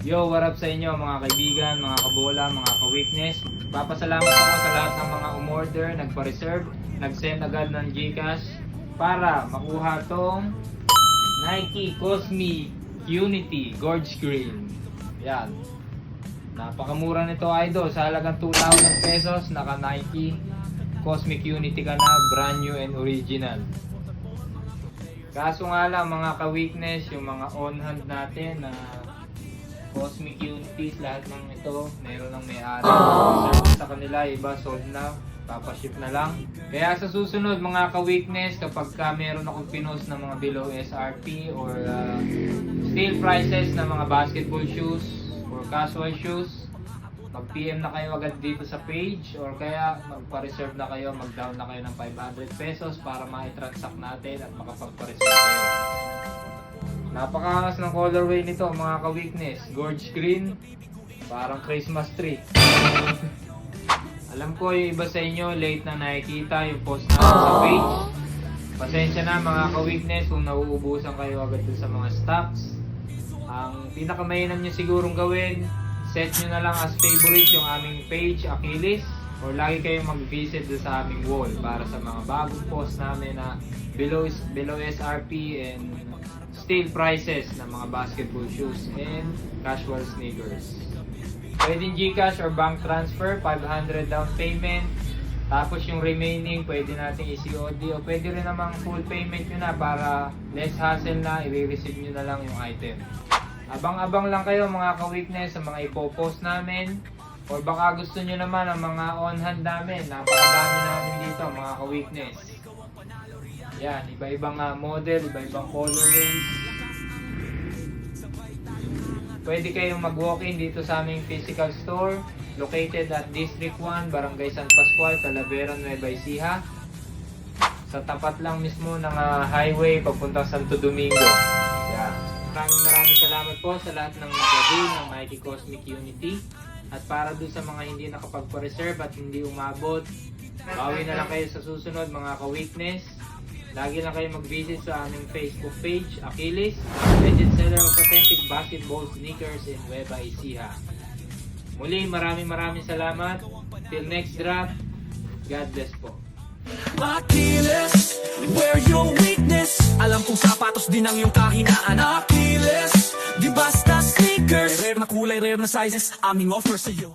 Yo, what up sa inyo mga kaibigan, mga kabola, mga ka-weakness. Papasalamat ako sa lahat ng mga umorder, nagpa-reserve, nag-send agad ng GCash para makuha tong Nike Cosmi Unity Gorge Screen. Yan. Napakamura nito idol, sa halagang 2,000 pesos, naka Nike Cosmic Unity ka na, brand new and original. Kaso nga lang mga ka-weakness, yung mga on-hand natin na Cosmic Unities, lahat ng ito, meron ng may-ari. Service sa kanila, iba sold na, papaship na lang. Kaya sa susunod mga ka-weakness, kapag meron akong pinost ng mga below SRP or sale prices ng mga basketball shoes or casual shoes, mag-PM na kayo agad dito sa page or kaya magpa-reserve na kayo, mag-down na kayo ng 500 pesos para ma-transact natin at makapagpa-reserve kayo. Napakaangas ng colorway nito mga ka-weakness. Gorge green, parang Christmas tree. Alam ko yung iba sa inyo late na nakikita yung post natin sa page. Pasensya na mga ka-weakness kung nauubusan kayo agad dun sa mga stocks. Ang pinakamainam nyo sigurong gawin, set nyo na lang as favorite yung aming page, Achilles, or lagi kayong mag-visit sa aming wall para sa mga bagong post namin na below SRP and sale prices ng mga basketball shoes and casual sneakers. Pwedeng GCash or bank transfer, 500 down payment. Tapos yung remaining pwede natin i-COD o pwede rin namang full payment nyo na para less hassle na, i-receive nyo na lang yung item. Abang-abang lang kayo mga ka-weakness sa mga ipopost namin. Or baka gusto nyo naman ang mga on-hand namin. Napakadami namin dito mga ka-weakness. Yan, iba-ibang model, iba-ibang colorways. Pwede kayong mag-walk-in dito sa aming physical store located at District 1, Barangay San Pascual, Talavera, Nueva Ecija. Sa tapat lang mismo ng highway papuntang Santo Domingo. Yan. Maraming salamat po sa lahat ng nag-avail ng Nike Cosmic Unity. At para doon sa mga hindi nakapagpa-reserve at hindi umabot, bawi na lang kayo sa susunod mga ka-weakness. Lagi lang kayo mag-visit sa aming Facebook page, Achilles, legend seller of authentic basketball sneakers in Nueva Ecija. Muli, maraming salamat. Till next drop, God bless po. Achilles, where your weakness? Alam kong sapatos din ang iyong kahinaan. Achilles, di basta sneakers. Rare na kulay, rare na sizes, aming offer sa'yo.